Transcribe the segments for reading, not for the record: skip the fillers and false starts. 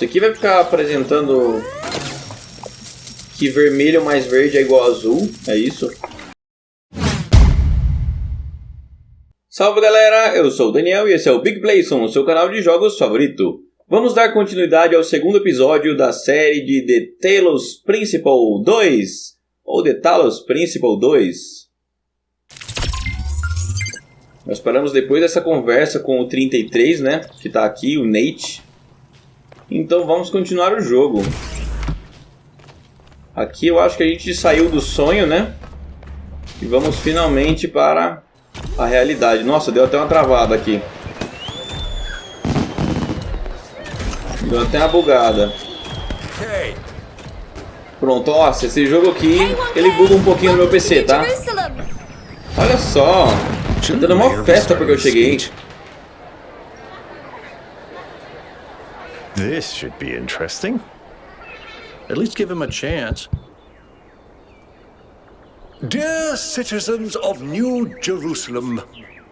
Isso aqui vai ficar apresentando que vermelho mais verde é igual a azul, é isso? Salve galera, eu sou o Daniel e esse é o Big Playson, o seu canal de jogos favorito. Vamos dar continuidade ao segundo episódio da série de Talos Principle 2, ou Talos Principle 2. Nós paramos depois dessa conversa com o 33, né, que está aqui, o Nate. Então vamos continuar o jogo. Aqui eu acho que a gente saiu do sonho, né, e vamos finalmente para a realidade. Nossa, deu até uma travada aqui. Deu até uma bugada. Pronto, nossa, esse jogo aqui, ele buga um pouquinho no meu PC, tá? Olha só, tá dando uma festa porque eu cheguei. This should be interesting. At least give him a chance. Dear citizens of New Jerusalem,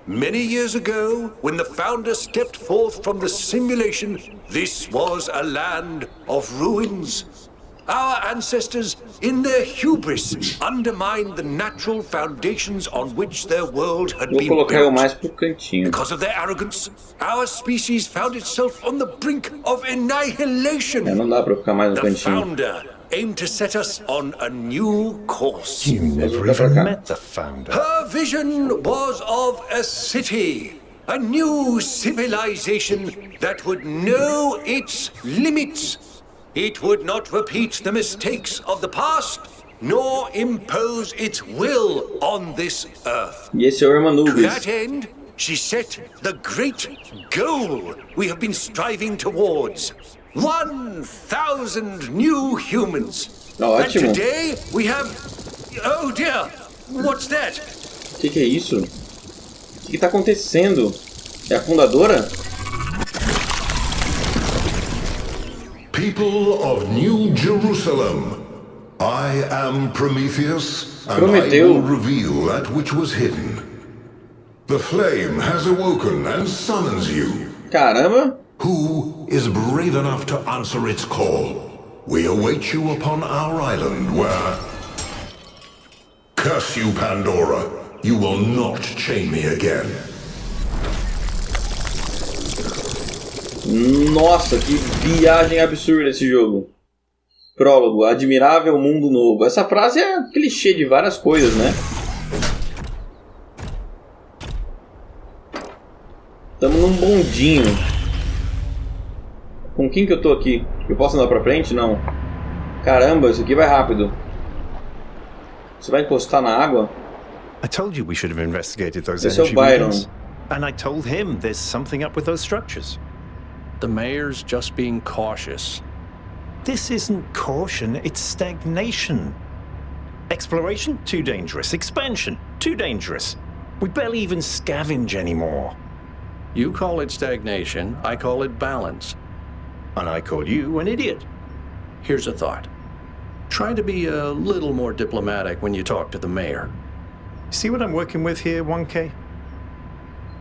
many years ago, when the founder stepped forth from the simulation, this was a land of ruins. Our ancestors, in their hubris, undermined the natural foundations on which their world had been built. Because of their arrogance, our species found itself on the brink of annihilation. Não dá pra ficar mais no The cantinho. founder aimed to set us on a new course. You never even met the founder. Her vision was of a city, a new civilization that would know its limits. It would not repeat the mistakes of the past, nor impose its will on this earth. E esse é o irmão To Nubis. that end, she set the great goal we have been striving towards. 1,000 new humans. And Ótimo. today we have... Oh dear, what's that? Que é isso? O que tá acontecendo? É a fundadora? People of New Jerusalem, I am Prometheus, and I Prometeu. will reveal that which was hidden. The flame has awoken and summons you. Caramba! Who is brave enough to answer its call? We await you upon our island where... Curse you, Pandora. You will not chain me again. Nossa, que viagem absurda esse jogo. Prólogo, admirável mundo novo. Essa frase é clichê de várias coisas, né? Estamos num bondinho. Com quem que eu tô aqui? Eu posso andar pra frente? Não. Caramba, isso aqui vai rápido. Você vai encostar na água? I told you we should have investigated those Esse é o energy Byron. beacons. And I told him there's something up with those structures. The mayor's just being cautious. This isn't caution, it's stagnation. Exploration? Too dangerous. Expansion? Too dangerous. We barely even scavenge anymore. You call it stagnation, I call it balance. And I call you an idiot. Here's a thought. Try to be a little more diplomatic when you talk to the mayor. See what I'm working with here, 1K?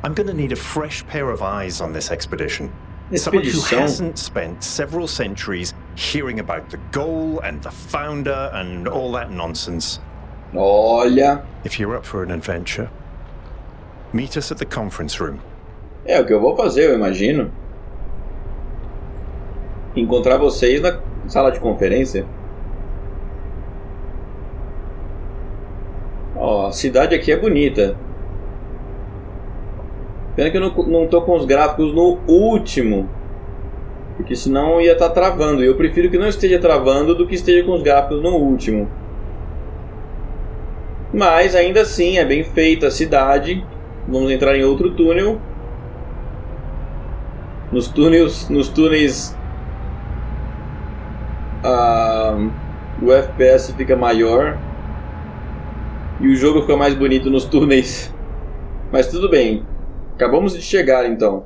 I'm gonna need a fresh pair of eyes on this expedition. Someone who hasn't spent several centuries hearing about the goal and the founder and all that nonsense. Olha, If you're up for an adventure, meet us at the conference room. é o que eu vou fazer, eu imagino. Encontrar vocês na sala de conferência. Ó, a cidade aqui é bonita. Pena que eu não tô com os gráficos no último, porque senão ia estar travando. E eu prefiro que não esteja travando do que esteja com os gráficos no último. Mas ainda assim é bem feita a cidade. Vamos entrar em outro túnel. Nos túneis o FPS fica maior e o jogo fica mais bonito nos túneis. Mas tudo bem. Acabamos de chegar, então.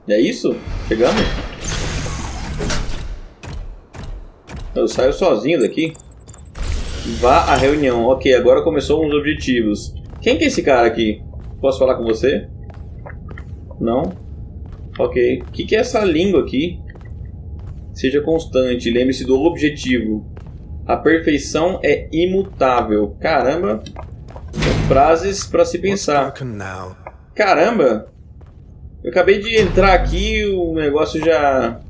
É isso? Chegamos? Eu saio sozinho daqui. Vá à reunião. Ok, agora começou uns objetivos. Quem que é esse cara aqui? Posso falar com você? Não? Ok. O que é essa língua aqui? Seja constante. Lembre-se do objetivo. A perfeição é imutável. Caramba. Frases para se pensar. Caramba. Eu acabei de entrar aqui e o negócio já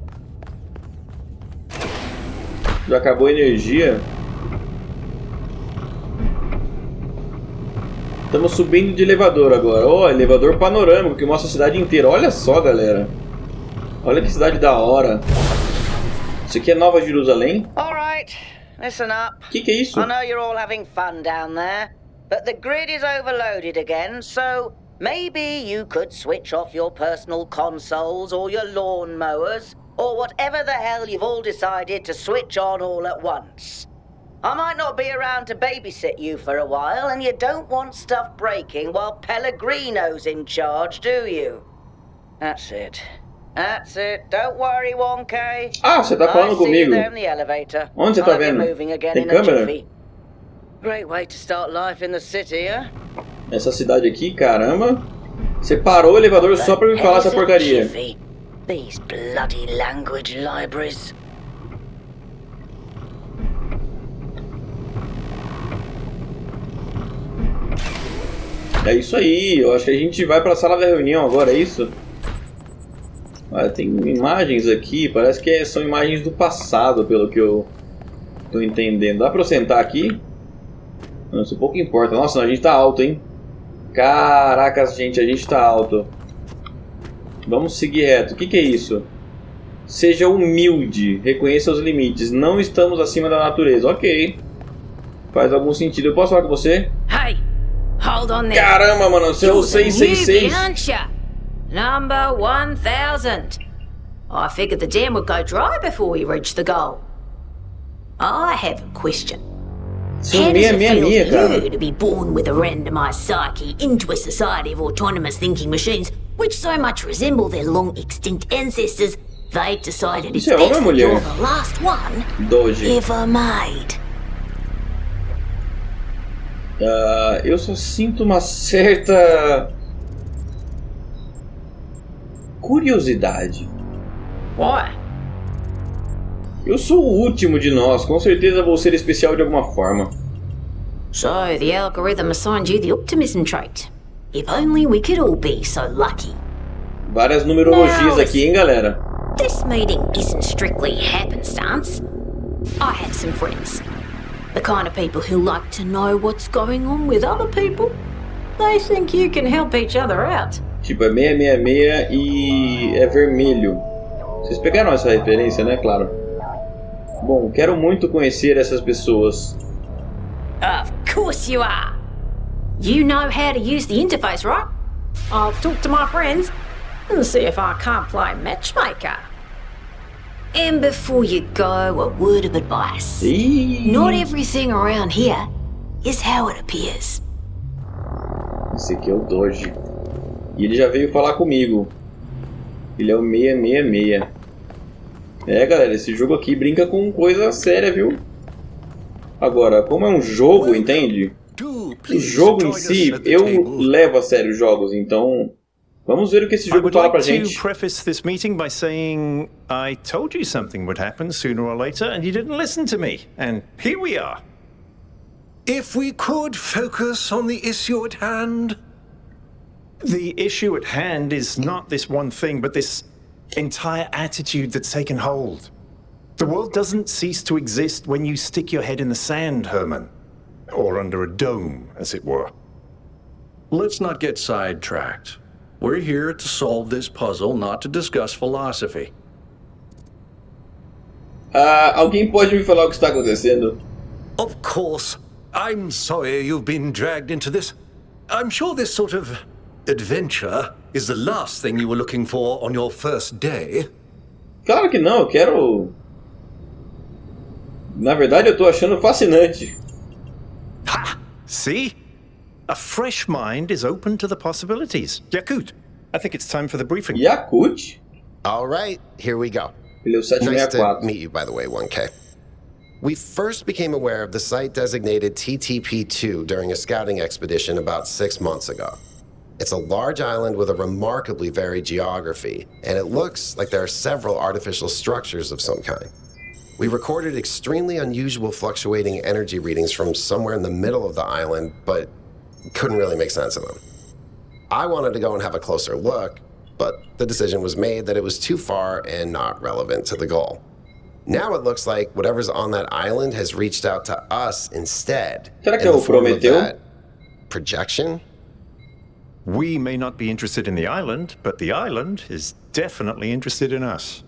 acabou a energia. Estamos subindo de elevador agora. Ó, elevador panorâmico que mostra a cidade inteira. Olha só, galera. Olha que cidade da hora. Isso aqui é Nova Jerusalém? Alright, listen up. Que é isso? I know you're all having fun down there, but the grid is overloaded again, so maybe you could switch off your personal consoles or your lawn mowers or whatever the hell you've all decided to switch on all at once. I might not be around to babysit you for a while, and you don't want stuff breaking while Pellegrino's in charge, do you? That's it. That's it. Don't worry, 1K. Ah, você tá falando comigo. Onde você tá vendo? Tem câmera? Great way to start life in the city, huh? Essa cidade aqui, caramba. Você parou o elevador só pra me falar essa porcaria. These bloody language libraries. É isso aí, eu acho que a gente vai pra sala da reunião agora, é isso? Olha, tem imagens aqui, parece que são imagens do passado, pelo que eu tô entendendo. Dá pra eu sentar aqui? Não, isso pouco importa. Nossa, a gente tá alto, hein? Caracas, gente, a gente tá alto. Vamos seguir reto. O que é isso? Seja humilde, reconheça os limites. Não estamos acima da natureza. Ok. Faz algum sentido. Eu posso falar com você? Hey, hold on there. Caramba, mano, você é o 666. Number 1000. I figured the dam would go dry before we reach the goal. I have a question. How does it feel to you to be born with a randomized psyche into a society of autonomous thinking machines which so much resemble their long-extinct ancestors, they decided it's best that you're the last one ever made? Eu só sinto uma certa curiosidade. Why? Eu sou o último de nós, com certeza vou ser especial de alguma forma. So, the algorithm assigned you the optimism trait. If only we could all be so lucky. Várias numerologias aqui, hein, galera? This meeting isn't strictly happenstance. I have some friends. The kind of people who like to know what's going on with other people. They think you can help each other out. Tipo, é 666 e é vermelho. Vocês pegaram essa referência, né? Claro. Bom, quero muito conhecer essas pessoas. Of course you are. You know how to use the interface, right? I'll talk to my friends and see if I can't play matchmaker. And before you go, a word of advice. Not everything around here is how it appears. Esse aqui é o Doge. E ele já veio falar comigo. Ele é o 666. É, galera, esse jogo aqui brinca com coisa séria, viu? Agora, como é um jogo, entende? O jogo em si, eu levo a sério os jogos, então vamos ver o que esse jogo fala pra gente. I would like to preface this meeting by saying I told you something would happen sooner or later and you didn't listen to me. And here we are. If we could focus on the issue at hand. The issue at hand is not this one thing, but this entire attitude that's taken hold. The world doesn't cease to exist when you stick your head in the sand, Herman. Or under a dome, as it were. Let's not get sidetracked. We're here to solve this puzzle, not to discuss philosophy. Alguém pode me falar o que está acontecendo? Of course. I'm sorry you've been dragged into this. I'm sure this sort of adventure is the last thing you were looking for on your first day. Claro que não, eu quero... Na verdade, eu tô achando fascinante. Ha! See? A fresh mind is open to the possibilities. Yakut, I think it's time for the briefing. Yakut? All right, here we go. Ele é o 764. Nice to meet you, by the way, 1K. We first became aware of the site designated TTP2 during a scouting expedition about 6 months ago. It's a large island with a remarkably varied geography, and it looks like there are several artificial structures of some kind. We recorded extremely unusual fluctuating energy readings from somewhere in the middle of the island, but couldn't really make sense of them. I wanted to go and have a closer look, but the decision was made that it was too far and not relevant to the goal. Now it looks like whatever's on that island has reached out to us instead. Será que é o Prometeu? Projection? We may not be interested in the island, but the island is definitely interested in us.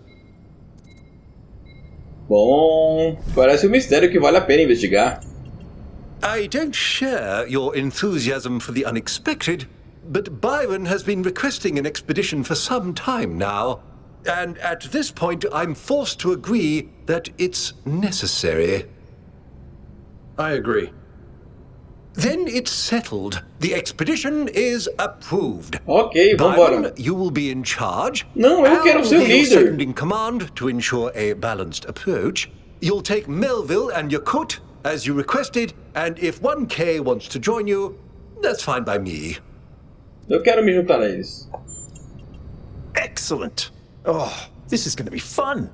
Bom, parece um mistério que vale a pena investigar. I don't share your enthusiasm for the unexpected, but Byron has been requesting an expedition for some time now, and at this point I'm forced to agree that it's necessary. I agree. Then it's settled. The expedition is approved. Ok, vambora. Byron, you will be in charge. Não, eu quero ser o líder. Second in command to ensure a balanced approach. You'll take Melville and Yakut, as you requested, and if 1K wants to join you, that's fine by me. Eu quero me juntar a eles. Excellent. Oh, this is going to be fun.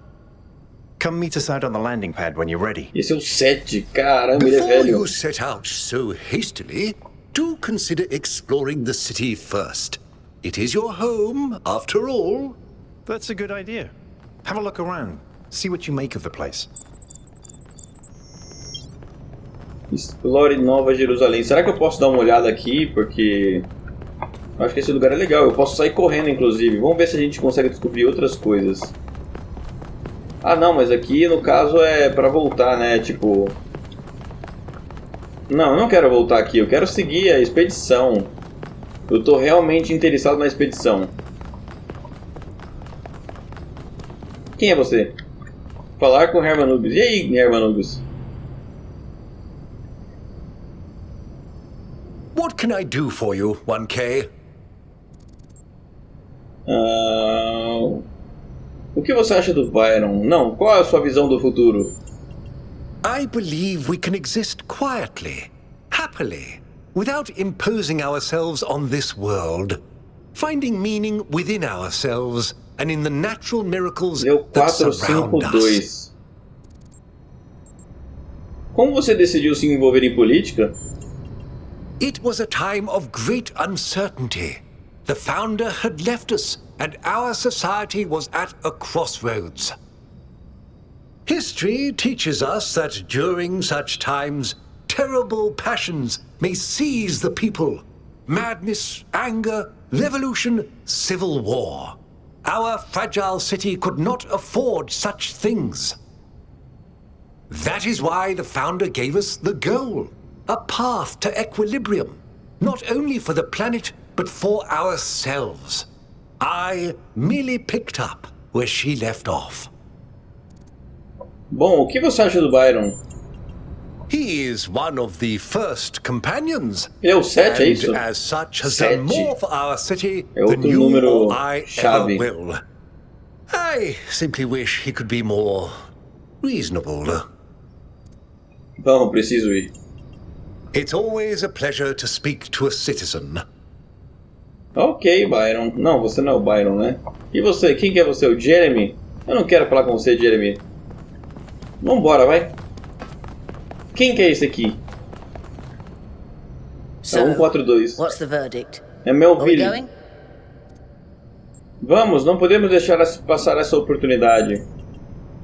Come meet us out on the landing pad when you're ready. Esse é o 7, caramba, ele é Before velho. you set out so hastily, do consider exploring the city first. It is your home, after all. That's a good idea. Have a look around. See what you make of the place. Explore Nova Jerusalém. Será que eu posso dar uma olhada aqui? Porque eu acho que esse lugar é legal. Eu posso sair correndo, inclusive. Vamos ver se a gente consegue descobrir outras coisas. Ah, não, mas aqui no caso é pra voltar, né? Tipo... Não, eu não quero voltar aqui. Eu quero seguir a expedição. Eu tô realmente interessado na expedição. Quem é você? Falar com 𝗕𝗶𝗴. E aí, 𝗕𝗶𝗴? What can I do for you, 1K? O que você acha do Byron? Não, qual é a sua visão do futuro? I believe we can exist quietly, happily, without imposing ourselves on this world, finding meaning within ourselves and in the natural miracles that surround us. Como você decidiu se envolver em política? It was a time of great uncertainty. The founder had left us, and our society was at a crossroads. History teaches us that during such times, terrible passions may seize the people. Madness, anger, revolution, civil war. Our fragile city could not afford such things. That is why the founder gave us the goal, a path to equilibrium, not only for the planet, but for ourselves. I merely picked up where she left off. Bom, o que você acha do Byron? He is one of the first companions. Ele é o 7, é isso? And as such has done more for our city than you número or I chave. ever will. I simply wish he could be more reasonable. Vamos, preciso ir. It's always a pleasure to speak to a citizen. Ok, Byron. Não, você não é o Byron, né? E você? Quem que é você? O Jeremy? Eu não quero falar com você, Jeremy. Vambora, vai. Quem que é esse aqui? So, 142. what's the verdict? É Are we Melville. going? Vamos, não podemos deixar passar essa oportunidade.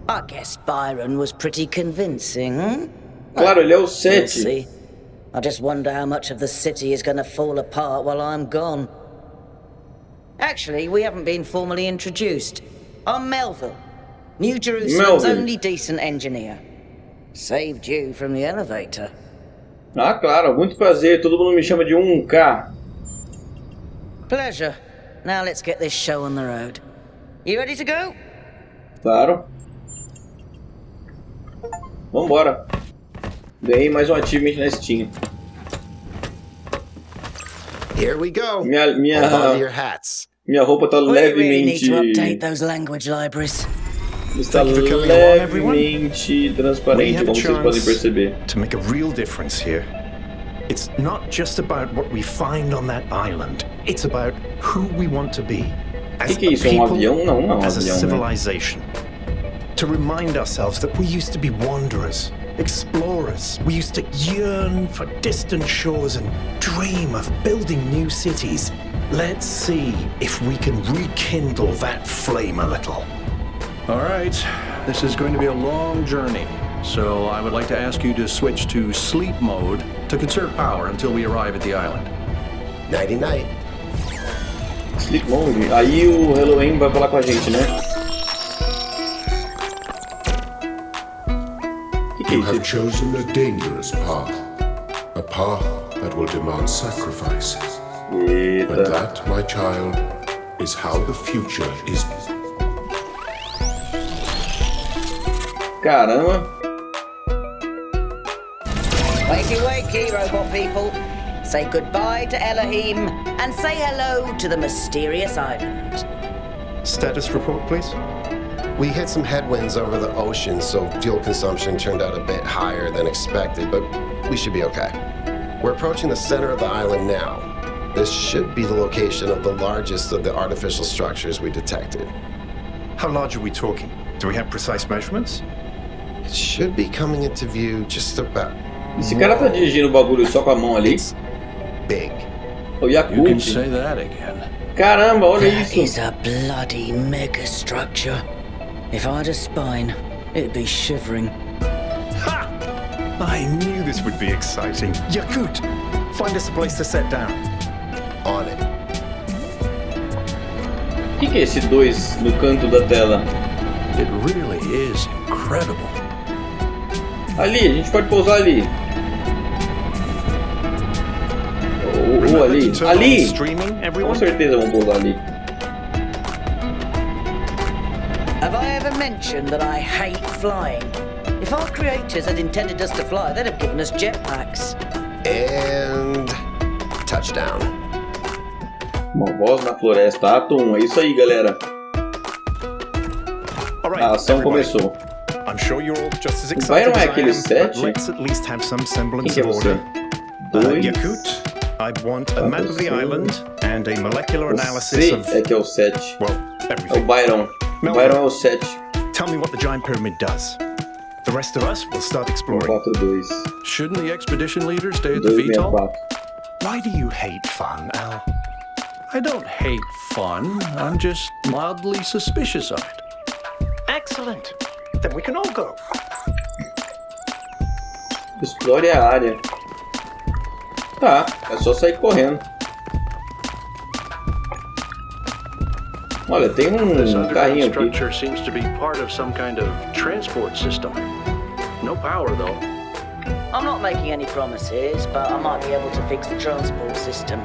I guess Byron was pretty convincing, hmm? Claro, ele é o We'll 7. see. I just wonder how much of the city is going to fall apart while I'm gone. Actually, we haven't been formally introduced. I'm Melville, New Jerusalem's Melville. only decent engineer. Saved you from the elevator. Ah, claro, muito prazer. Todo mundo me chama de 1K. Pleasure. Now let's get this show on the road. You ready to go? Claro. Vambora. Ganhei mais um achievement na Steam. Here we go. Minha Hold on to your hats. Minha roupa tá We really need to update levemente... those language libraries. Está Thank you for coming along, everyone. levemente We transparente, have a como vocês podem chance perceber. to make a real difference here. It's not just about what we find on that island. It's about who we want to be as Que é isso? Avião? Não, não é as a avião, civilization. To remind ourselves that we used to be wanderers, explorers. We used to yearn for distant shores and dream of building new cities. Let's see if we can rekindle that flame a little. All right, this is going to be a long journey, so I would like to ask you to switch to sleep mode to conserve power until we arrive at the island. Nighty night. Sleep mode. Aí o 𝗕𝗶𝗴 vai falar com a gente, né? You have chosen a dangerous path. A path that will demand sacrifices. But that, my child, is how the future is. Caramba. Wakey, wakey, robot people. Say goodbye to Elohim and say hello to the mysterious island. Status report, please. We hit some headwinds over the ocean, so fuel consumption turned out a bit higher than expected, but we should be okay. We're approaching the center of the island now. This should be the location of the largest of the artificial structures we detected. How large are we talking? Do we have precise measurements? It should be coming into view just about... Esse cara tá dirigindo o bagulho só com a mão ali? Big. O You can Yakult. say that again. Caramba, olha That isso. is a bloody mega structure. If I had a spine, it'd be shivering. Ha! I knew this would be exciting. Yakut, find us a place to set down. On it. O que é esse 2 no canto da tela? It really is incredible. Ali, a gente pode pousar ali. Ou ali. Ali! Streaming, Com everyone? certeza vamos pousar ali. Have I ever mentioned that I hate flying? If our creators had intended us to fly, they'd have given us jetpacks. And... touchdown. Uma voz na floresta, ato 1. É isso aí, galera. All right, A ação everybody. começou. I'm sure you're all just as O excited Byron é as I aquele am, but 7? let's at least have some Quem semblance que é of você? order. 2. Yakut, I want a map of the island and a molecular analysis Você of, é que é o 7. well, É o everything. Byron. O Byron é o 7. Tell me what the giant pyramid does. The rest of us will start exploring. 4-2. Shouldn't the expedition leader stay at the 264. VTOL? Why do you hate fun, Al? I don't hate fun. I'm just mildly suspicious of it. Excellent. Then we can all go. Explore a área. Tá, é só sair correndo. Olha, tem This underground carrinho aqui. structure seems to be part of some kind of transport system. No power, though. I'm not making any promises, but I might be able to fix the transport system.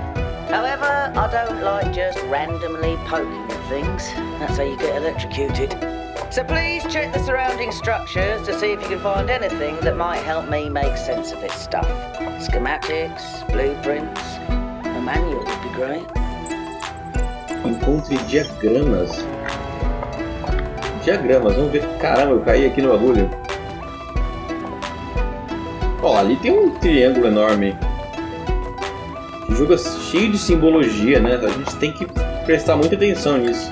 However, I don't like just randomly poking at things. That's how you get electrocuted. So please check the surrounding structures to see if you can find anything that might help me make sense of this stuff. Schematics, blueprints, a manual would be great. Encontre diagramas. Diagramas, vamos ver. Caramba, eu caí aqui no bagulho. Ó, ali tem um triângulo enorme. O jogo é cheio de simbologia, né? A gente tem que prestar muita atenção nisso.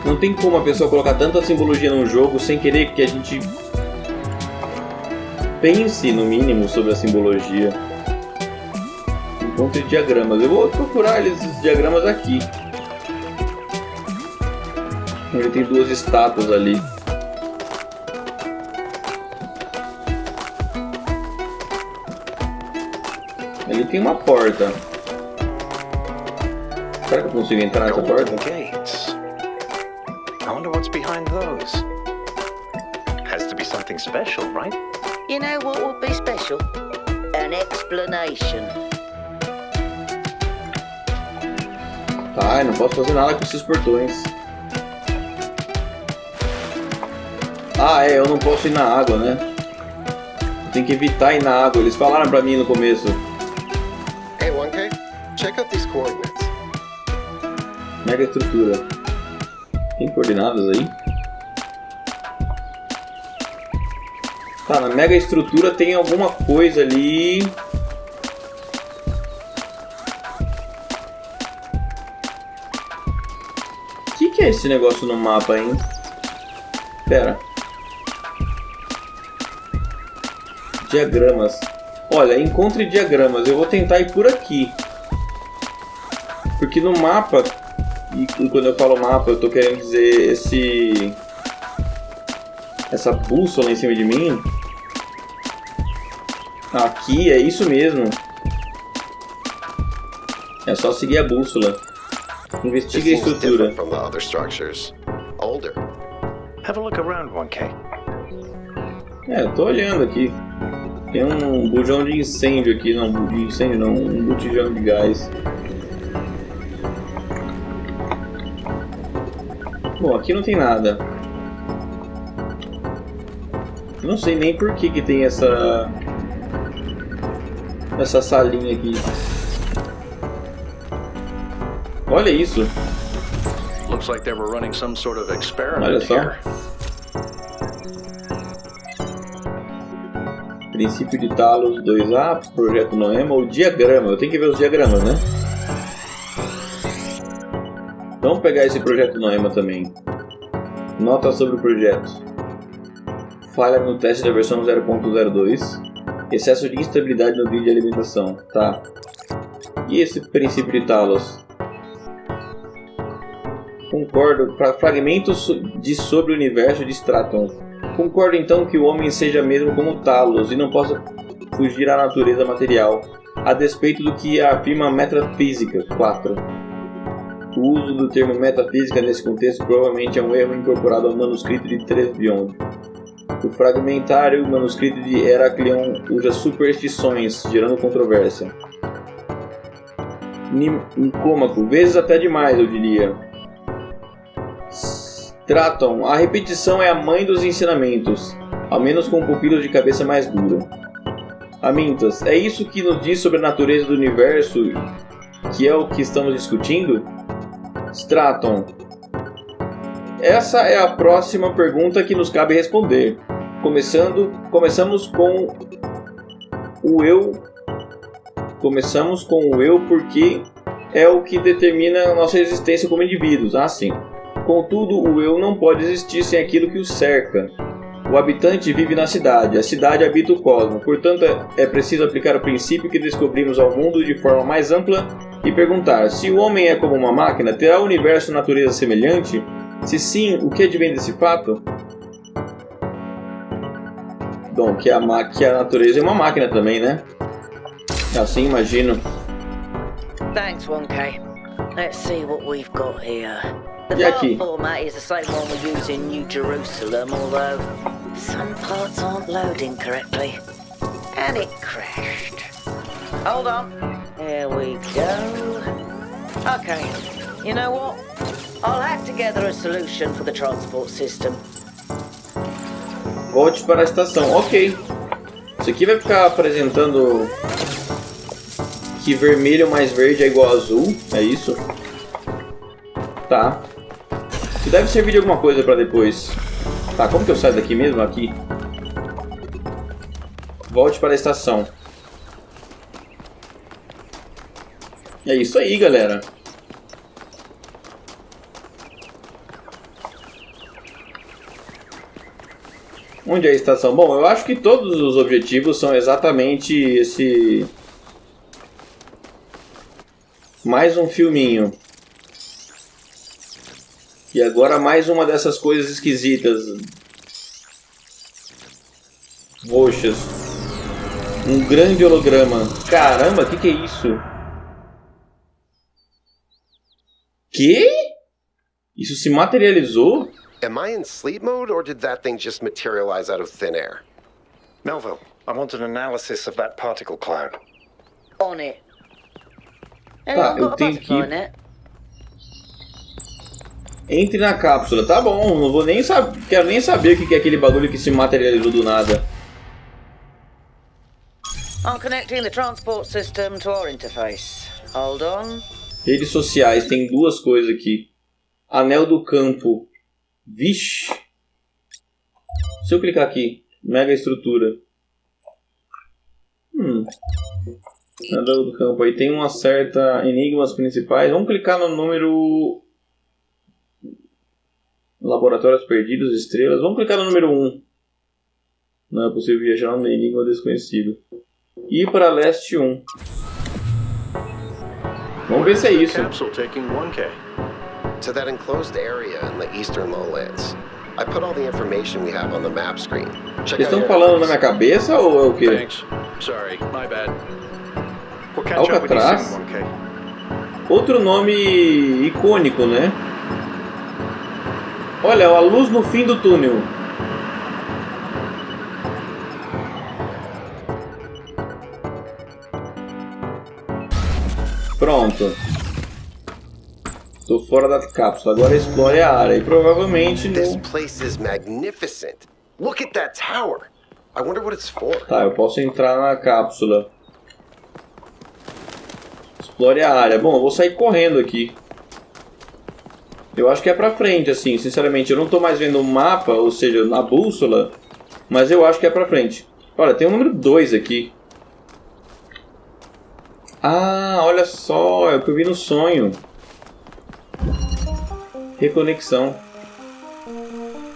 Não tem como a pessoa colocar tanta simbologia num jogo sem querer que a gente pense, no mínimo, sobre a simbologia. Encontre diagramas. Eu vou procurar esses diagramas aqui. Ele tem 2 estátuas ali. Ali tem uma porta. Será que eu consigo entrar nessa porta? Gates. I wonder what's behind those. Has to be something special, right? You know what would be special? An explanation. Tá, eu não posso fazer nada com esses portões. Ah, é, eu não posso ir na água, né? Eu tenho que evitar ir na água. Eles falaram pra mim no começo. Hey, 1K, check out these coordinates. Mega estrutura. Tem coordenadas aí? Tá, na mega estrutura tem alguma coisa ali. é esse negócio no mapa, hein? Pera. Diagramas. Olha, encontre diagramas. Eu vou tentar ir por aqui. Porque no mapa, e quando eu falo mapa, eu tô querendo dizer essa bússola em cima de mim. Aqui, é isso mesmo. É só seguir a bússola. Investigue a estrutura. Have a look around, 1K. É, eu tô olhando aqui. Tem um bujão de incêndio aqui, não, de incêndio não, um botijão de gás. Bom, aqui não tem nada. Não sei nem por que tem essa salinha aqui. Olha isso. Looks like they were running some sort of Olha experiment só. here. Princípio de Talos 2A, projeto Noema ou diagrama. Eu tenho que ver os diagramas, né? Vamos pegar esse projeto Noema também. Nota sobre o projeto. Falha no teste da versão 0.02. Excesso de instabilidade no grid de alimentação. Tá. E esse princípio de Talos? Concordo. Fragmentos sobre o universo de Straton. Concordo então que o homem seja mesmo como Talos e não possa fugir à natureza material, a despeito do que afirma a metafísica 4. O uso do termo metafísica nesse contexto provavelmente é um erro incorporado ao manuscrito de 𝗕𝗶𝗴 𝗖𝗍. O fragmentário manuscrito de Heraclion usa superstições, gerando controvérsia. Nicômaco, vezes até demais, eu diria. Tratam, a repetição é a mãe dos ensinamentos, ao menos com pupilos de cabeça mais dura. Amintas, é isso que nos diz sobre a natureza do universo, que é o que estamos discutindo? Straton, essa é a próxima pergunta que nos cabe responder. Começamos com o eu. Começamos com o eu porque é o que determina a nossa existência como indivíduos. Ah, sim. Contudo, o eu não pode existir sem aquilo que o cerca. O habitante vive na cidade, a cidade habita o cosmos. Portanto, é preciso aplicar o princípio que descobrimos ao mundo de forma mais ampla e perguntar: se o homem é como uma máquina, terá o universo natureza semelhante? Se sim, o que advém desse fato? Bom, que a natureza é uma máquina também, né? Assim imagino. Thanks, 1K. Let's see what we've got here. The E file aqui? format is the same one we use in New Jerusalem, although some parts aren't loading correctly. And it crashed. Hold on. There we go. Okay, you know what? I'll hack together a solution for the transport system. Volte para a estação. Ok. Isso aqui vai ficar apresentando que vermelho mais verde é igual a azul. É isso? Tá. Isso deve servir de alguma coisa para depois. Tá, como que eu saio daqui mesmo? Aqui. Volte para a estação. É isso aí, galera. Onde é a estação? Bom, eu acho que todos os objetivos são exatamente esse... Mais um filminho. E agora mais uma dessas coisas esquisitas. Roxas. Um grande holograma. Caramba, que é isso? Que? Isso se materializou? Am I in sleep mode, or did that thing just materialize out of thin air? Melville, I want an analysis of that particle cloud. On it. Tá, eu tenho que... Entre na cápsula. Tá bom, não vou nem saber. Quero nem saber o que é aquele bagulho que se materializou do nada. I'm connecting the transport system to our interface. Hold on. Redes sociais, tem duas coisas aqui. Anel do campo. Vixe. Se eu clicar aqui, mega estrutura. Anel do campo, aí tem uma certa enigmas principais. Vamos clicar no número Laboratórios perdidos, estrelas. Vamos clicar no número 1. Não é possível viajar no enigma desconhecido. E para leste 1. Vamos ver se é isso. Capsule taking 1K. To that enclosed area in the eastern lowlands. I put all the information we have on the map screen. Check Eles out estão your falando na minha cabeça ou é o quê? Thanks. Sorry, my bad. We'll catch up with you Alcatraz. soon, 1K. Outro nome icônico, né? Olha, a luz no fim do túnel. Pronto. Tô fora da cápsula. Agora explore a área. E provavelmente This no... place is magnificent. Look at that tower. I wonder what it's for. Tá, eu posso entrar na cápsula. Explore a área. Bom, eu vou sair correndo aqui. Eu acho que é pra frente, assim. Sinceramente, eu não tô mais vendo o mapa, ou seja, na bússola. Mas eu acho que é pra frente. Olha, tem o número 2 aqui. Ah, olha só. É o que eu vi no sonho. Reconexão.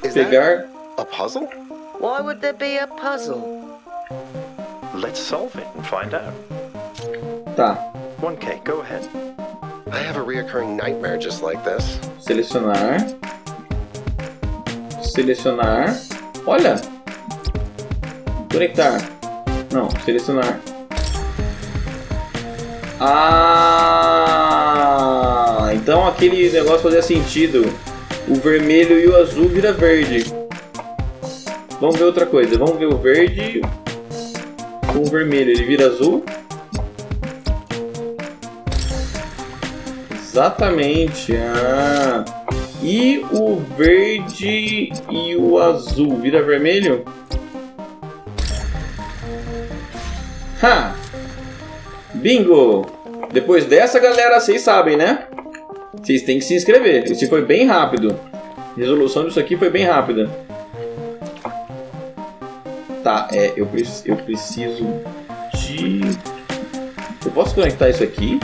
Is Pegar... that a puzzle? Why would there be a puzzle? Let's solve it and find out. Tá. 1K, go ahead. I have a reoccurring nightmare just like this. Selecionar. Selecionar. Olha. Conectar. Não, selecionar. Ah, então aquele negócio fazia sentido. O vermelho e o azul vira verde. Vamos ver outra coisa. Vamos ver o verde com o vermelho. Ele vira azul. Exatamente. Ah. E o verde e o azul vira vermelho? Ha! Bingo! Depois dessa, galera, vocês sabem, né? Vocês têm que se inscrever. Esse foi bem rápido. A resolução disso aqui foi bem rápida. Tá, eu preciso de... Eu posso conectar isso aqui?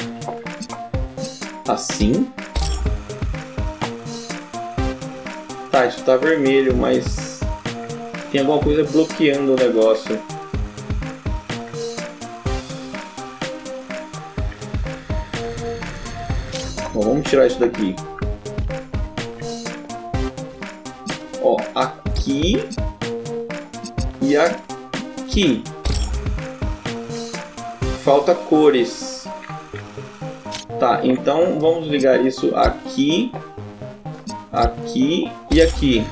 Assim? Tá, isso tá vermelho, mas... tem alguma coisa bloqueando o negócio. Bom, vamos tirar isso daqui. Ó, aqui e aqui. Falta cores. Tá, então vamos ligar isso aqui, aqui e aqui.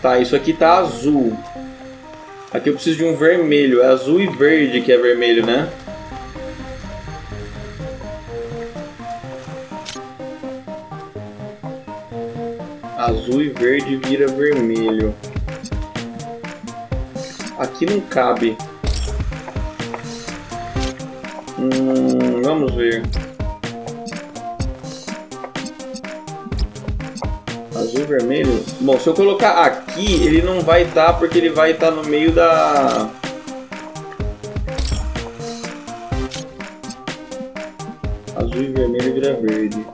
Tá, isso aqui tá azul. Aqui eu preciso de um vermelho. É azul e verde que é vermelho, né? Azul e verde vira vermelho. Aqui não cabe. Vamos ver. Azul e vermelho. Bom, se eu colocar aqui, ele não vai estar, porque ele vai estar no meio da... Azul e vermelho vira verde.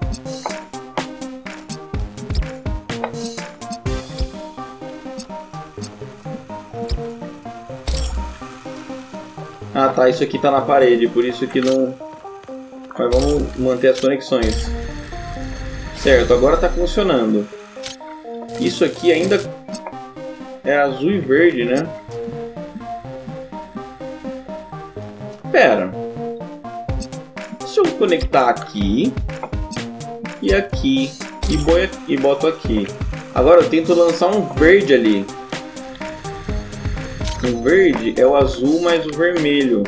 Ah tá, isso aqui tá na parede, por isso que não... Mas vamos manter as conexões. Certo, agora tá funcionando. Isso aqui ainda é azul e verde, né? Pera. Se eu conectar aqui e aqui e boto aqui. Agora eu tento lançar um verde ali. O verde é o azul mais o vermelho.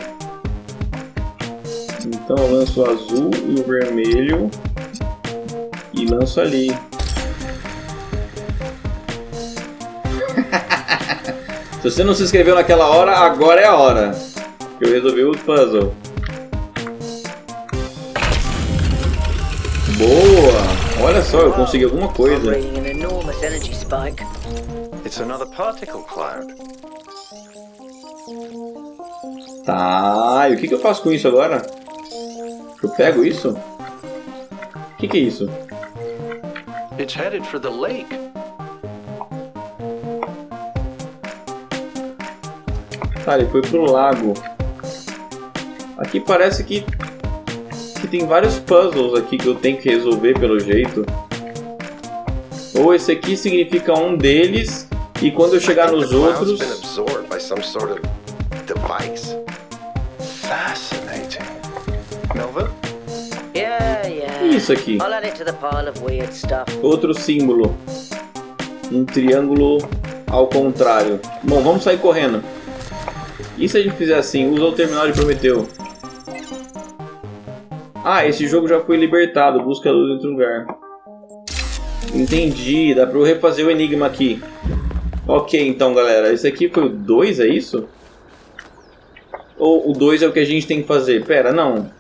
Então eu lanço o azul e o vermelho e lanço ali. Se você não se inscreveu naquela hora, agora é a hora. Eu resolvi o puzzle. Boa! Olha só, eu consegui alguma coisa. It's another particle cloud. Tá, e o que eu faço com isso agora? Eu pego isso? O que é isso? It's headed for the lake. Tá, ele foi pro lago. Aqui parece que tem vários puzzles aqui que eu tenho que resolver pelo jeito. Ou esse aqui significa um deles, e quando eu chegar nos outros... Fascinating. Melvin? Isso aqui. I'll add it to the pile of weird stuff. Outro símbolo. Um triângulo ao contrário. Bom, vamos sair correndo. E se a gente fizer assim? Usa o terminal de Prometeu. Ah, esse jogo já foi libertado. Busca a luz em outro lugar. Entendi. Dá pra eu refazer o enigma aqui. Ok, então, galera. Esse aqui foi o 2, é isso? Ou o 2 é o que a gente tem que fazer? Pera, não.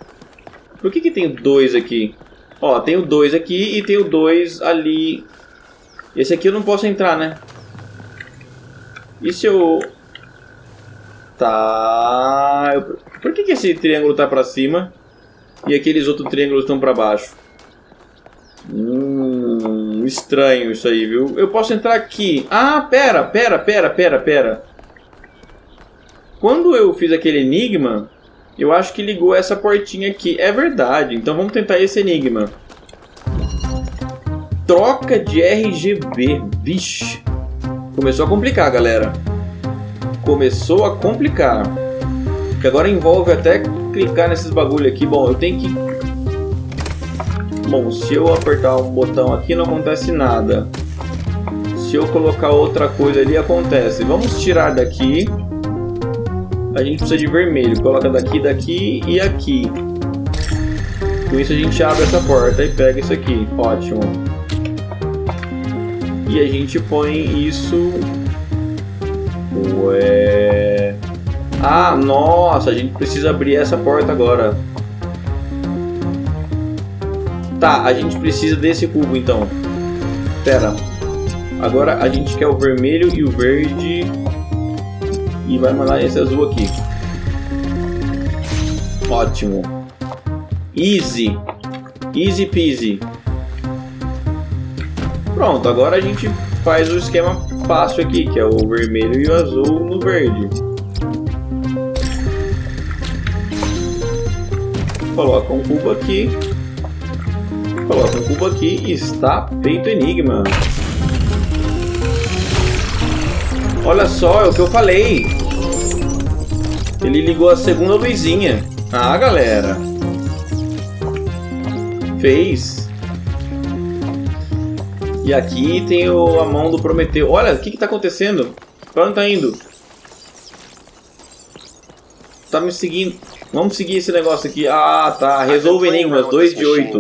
Por que tem o 2 aqui? Ó, tem o 2 aqui e tem o 2 ali. Esse aqui eu não posso entrar, né? E se eu... Tá... Por que esse triângulo tá pra cima e aqueles outros triângulos estão pra baixo? Estranho isso aí, viu? Eu posso entrar aqui. Ah, pera. Quando eu fiz aquele enigma, eu acho que ligou essa portinha aqui. É verdade, então vamos tentar esse enigma. Troca de RGB. Vixe. Começou a complicar, galera. Começou a complicar. Porque agora envolve até clicar nesses bagulho aqui. Bom, eu tenho que... Bom, se eu apertar um botão aqui não acontece nada. Se eu colocar outra coisa ali, acontece. Vamos tirar daqui. A gente precisa de vermelho. Coloca daqui, daqui e aqui. Com isso a gente abre essa porta e pega isso aqui. Ótimo. E a gente põe isso... Ué... Ah, nossa, a gente precisa abrir essa porta agora. Tá, a gente precisa desse cubo então. Pera. Agora a gente quer o vermelho e o verde. E vai mandar esse azul aqui. Ótimo. Easy. Easy peasy. Pronto, agora a gente faz o esquema fácil aqui, que é o vermelho e o azul no verde. Coloca um cubo aqui. Coloca um cubo aqui e está feito o enigma. Olha só, é o que eu falei. Ele ligou a segunda luzinha. Ah, galera. Fez. E aqui tem a mão do Prometeu. Olha, o que está acontecendo? Pra onde tá indo? Tá me seguindo. Vamos seguir esse negócio aqui. Ah, tá. Resolve enigmas 2 de 8.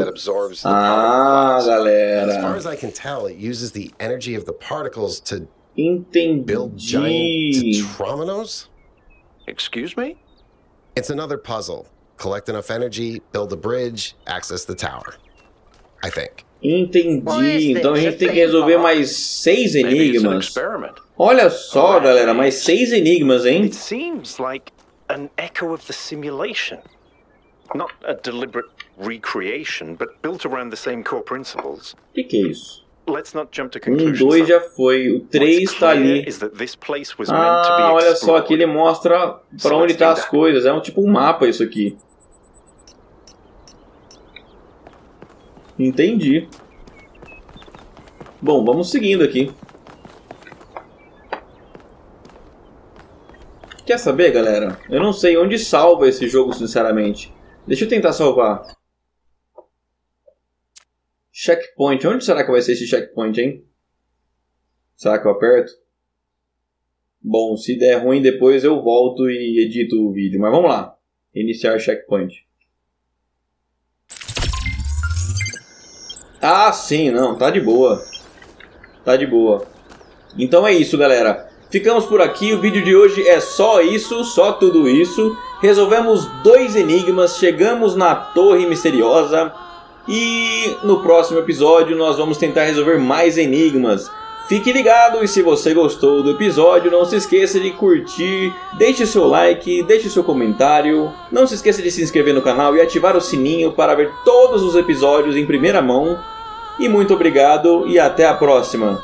Ah, galera. Entendi. Excuse me? It's another puzzle. Collect enough energy, build a bridge, access the tower. I think. Entendi. Então a gente tem que resolver mais 6 enigmas. Olha só, galera, mais 6 enigmas, hein? It seems like an echo of the simulation. Not a deliberate recreation, but built around the same core principles. Que é isso? Let's not jump to 2 já foi, o 3 tá ali. Ah, olha só, aqui ele mostra pra onde tá as coisas. É tipo um mapa isso aqui. Entendi. Bom, vamos seguindo aqui. Quer saber, galera? Eu não sei onde salva esse jogo, sinceramente. Deixa eu tentar salvar. Checkpoint. Onde será que vai ser esse checkpoint, hein? Será que eu aperto? Bom, se der ruim depois eu volto e edito o vídeo. Mas vamos lá. Iniciar checkpoint. Ah, sim, não. Tá de boa. Tá de boa. Então é isso, galera. Ficamos por aqui. O vídeo de hoje é só isso. Só tudo isso. Resolvemos 2 enigmas. Chegamos na torre misteriosa. E no próximo episódio nós vamos tentar resolver mais enigmas. Fique ligado e se você gostou do episódio, não se esqueça de curtir, deixe seu like, deixe seu comentário. Não se esqueça de se inscrever no canal e ativar o sininho para ver todos os episódios em primeira mão. E muito obrigado e até a próxima!